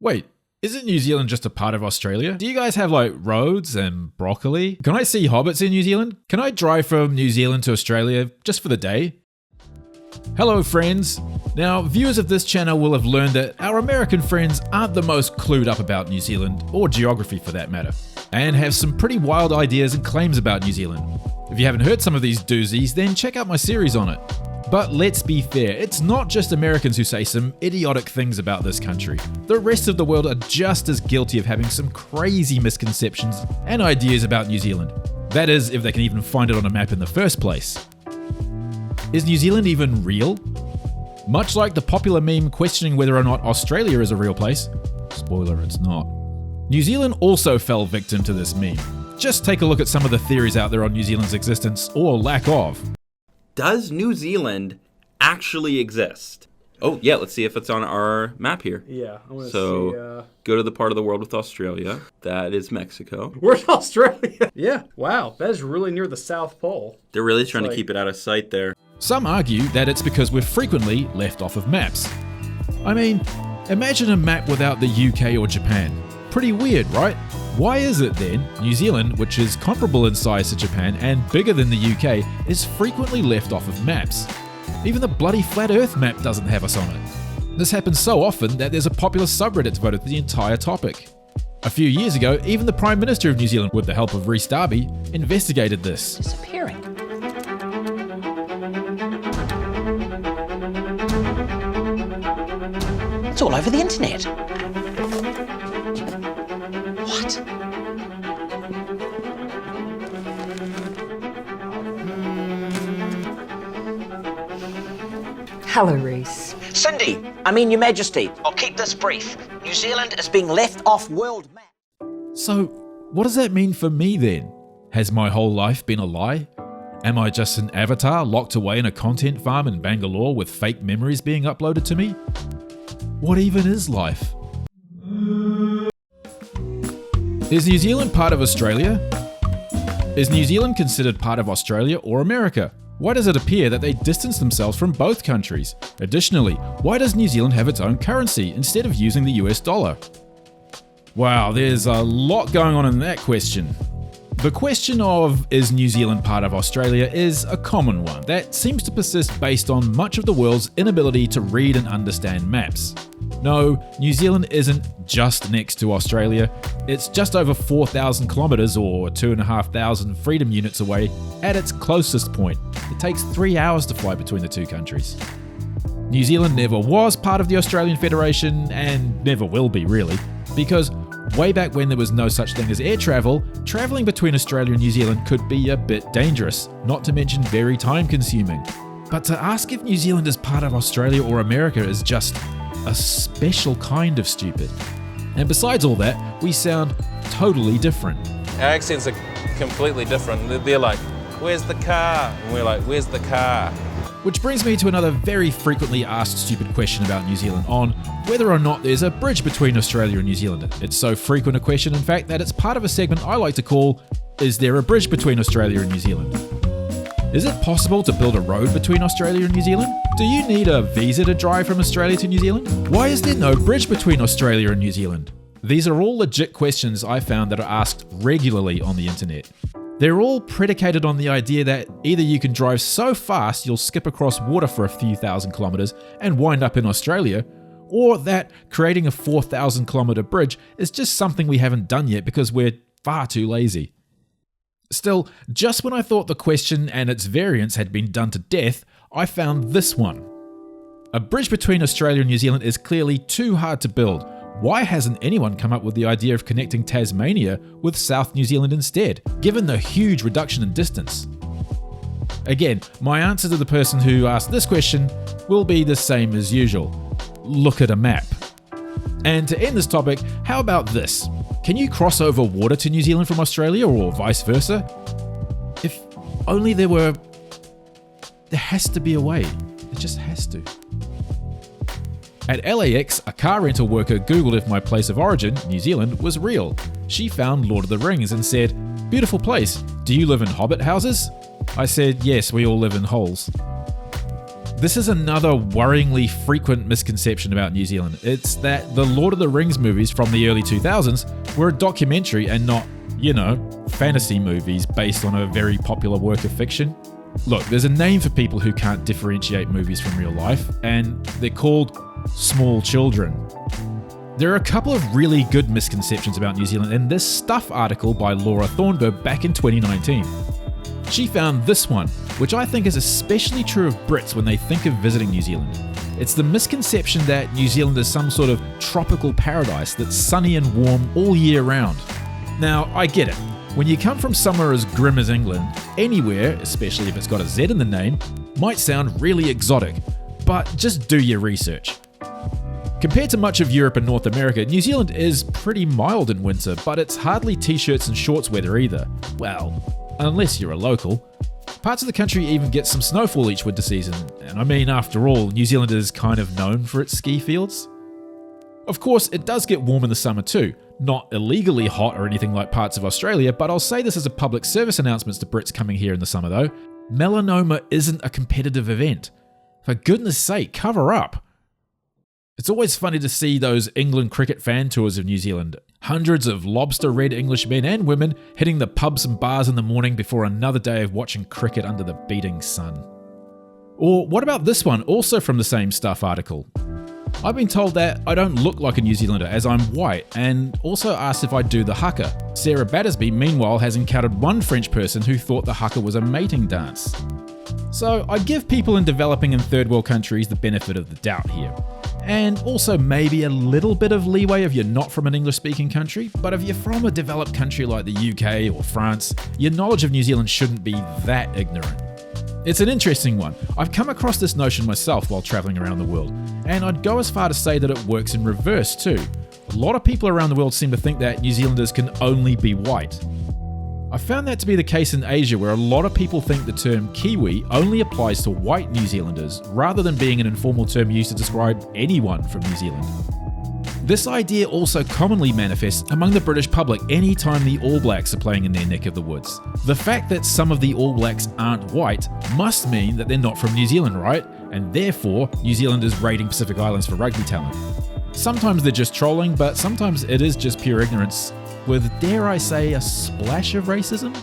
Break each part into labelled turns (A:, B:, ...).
A: Wait, isn't New Zealand just a part of Australia? Do you guys have like roads and broccoli? Can I see hobbits in New Zealand? Can I drive from New Zealand to Australia just for the day? Hello friends! Now, viewers of this channel will have learned that our American friends aren't the most clued up about New Zealand, or geography for that matter, and have some pretty wild ideas and claims about New Zealand. If you haven't heard some of these doozies, then check out my series on it. But let's be fair, it's not just Americans who say some idiotic things about this country. The rest of the world are just as guilty of having some crazy misconceptions and ideas about New Zealand. That is, if they can even find it on a map in the first place. Is New Zealand even real? Much like the popular meme questioning whether or not Australia is a real place. Spoiler, it's not. New Zealand also fell victim to this meme. Just take a look at some of the theories out there on New Zealand's existence, or lack of.
B: Does New Zealand actually exist? Oh, yeah, let's see if it's on our map here.
C: Yeah, I want to
B: So, go to the part of the world with Australia. That is Mexico.
C: Where's Australia? Yeah, wow, that is really near the South Pole.
B: They're really trying to keep it out of sight there.
A: Some argue that it's because we're frequently left off of maps. I mean, imagine a map without the UK or Japan. Pretty weird, right? Why is it then New Zealand, which is comparable in size to Japan and bigger than the UK, is frequently left off of maps? Even the bloody Flat Earth map doesn't have us on it. This happens so often that there's a popular subreddit devoted to the entire topic. A few years ago, even the Prime Minister of New Zealand, with the help of Rhys Darby, investigated this.
D: Disappearing. It's all over the internet. What?
E: Hello, Rhys.
D: Cindy, Your Majesty, I'll keep this brief. New Zealand is being left off world map.
A: So, what does that mean for me then? Has my whole life been a lie? Am I just an avatar locked away in a content farm in Bangalore with fake memories being uploaded to me? What even is life? Is New Zealand part of Australia? Is New Zealand considered part of Australia or America? Why does it appear that they distance themselves from both countries? Additionally, why does New Zealand have its own currency instead of using the US dollar? Wow, there's a lot going on in that question. The question of, is New Zealand part of Australia, is a common one that seems to persist based on much of the world's inability to read and understand maps. No, New Zealand isn't just next to Australia. It's just over 4,000 kilometers or 2,500 freedom units away at its closest point. It takes 3 hours to fly between the two countries. New Zealand never was part of the Australian Federation, and never will be really, because way back when there was no such thing as air travel, travelling between Australia and New Zealand could be a bit dangerous, not to mention very time consuming. But to ask if New Zealand is part of Australia or America is just a special kind of stupid. And besides all that, we sound totally different.
F: Our accents are completely different. They're like, where's the car? And we're like, where's the car?
A: Which brings me to another very frequently asked stupid question about New Zealand on whether or not there's a bridge between Australia and New Zealand. It's so frequent a question, in fact, that it's part of a segment I like to call, Is there a bridge between Australia and New Zealand? Is it possible to build a road between Australia and New Zealand? Do you need a visa to drive from Australia to New Zealand? Why is there no bridge between Australia and New Zealand? These are all legit questions I found that are asked regularly on the internet. They're all predicated on the idea that either you can drive so fast you'll skip across water for a few thousand kilometers and wind up in Australia, or that creating a 4,000 kilometer bridge is just something we haven't done yet because we're far too lazy. Still, just when I thought the question and its variants had been done to death, I found this one. A bridge between Australia and New Zealand is clearly too hard to build. Why hasn't anyone come up with the idea of connecting Tasmania with South New Zealand instead, given the huge reduction in distance? Again, my answer to the person who asked this question will be the same as usual. Look at a map. And to end this topic, how about this? Can you cross over water to New Zealand from Australia, or vice versa? If only there has to be a way. It just has to. At LAX, a car rental worker Googled if my place of origin, New Zealand, was real. She found Lord of the Rings and said, "Beautiful place. Do you live in hobbit houses?" I said, "Yes, we all live in holes." This is another worryingly frequent misconception about New Zealand. It's that the Lord of the Rings movies from the early 2000s were a documentary and not, fantasy movies based on a very popular work of fiction. Look, there's a name for people who can't differentiate movies from real life, and they're called small children. There are a couple of really good misconceptions about New Zealand in this Stuff article by Laura Thornburg back in 2019. She found this one, which I think is especially true of Brits when they think of visiting New Zealand. It's the misconception that New Zealand is some sort of tropical paradise that's sunny and warm all year round. Now, I get it. When you come from somewhere as grim as England, anywhere, especially if it's got a Z in the name, might sound really exotic, but just do your research. Compared to much of Europe and North America, New Zealand is pretty mild in winter, but it's hardly t-shirts and shorts weather either. Well, unless you're a local. Parts of the country even get some snowfall each winter season, and I mean, after all, New Zealand is kind of known for its ski fields. Of course, it does get warm in the summer too. Not illegally hot or anything like parts of Australia, but I'll say this as a public service announcement to Brits coming here in the summer though. Melanoma isn't a competitive event. For goodness sake, cover up. It's always funny to see those England cricket fan tours of New Zealand. Hundreds of lobster-red English men and women hitting the pubs and bars in the morning before another day of watching cricket under the beating sun. Or what about this one, also from the same Stuff article? I've been told that I don't look like a New Zealander as I'm white, and also asked if I do the haka. Sarah Battersby, meanwhile, has encountered one French person who thought the haka was a mating dance. So I give people in developing and third world countries the benefit of the doubt here. And also maybe a little bit of leeway if you're not from an English-speaking country, but if you're from a developed country like the UK or France, your knowledge of New Zealand shouldn't be that ignorant. It's an interesting one. I've come across this notion myself while traveling around the world, and I'd go as far to say that it works in reverse too. A lot of people around the world seem to think that New Zealanders can only be white. I found that to be the case in Asia, where a lot of people think the term Kiwi only applies to white New Zealanders, rather than being an informal term used to describe anyone from New Zealand. This idea also commonly manifests among the British public anytime the All Blacks are playing in their neck of the woods. The fact that some of the All Blacks aren't white must mean that they're not from New Zealand, right? And therefore, New Zealand is raiding Pacific Islands for rugby talent. Sometimes they're just trolling, but sometimes it is just pure ignorance, with, dare I say, a splash of racism?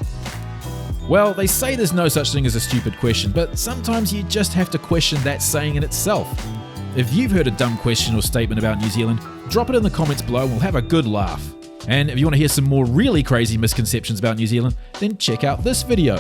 A: Well, they say there's no such thing as a stupid question, but sometimes you just have to question that saying in itself. If you've heard a dumb question or statement about New Zealand, drop it in the comments below and we'll have a good laugh. And if you want to hear some more really crazy misconceptions about New Zealand, then check out this video.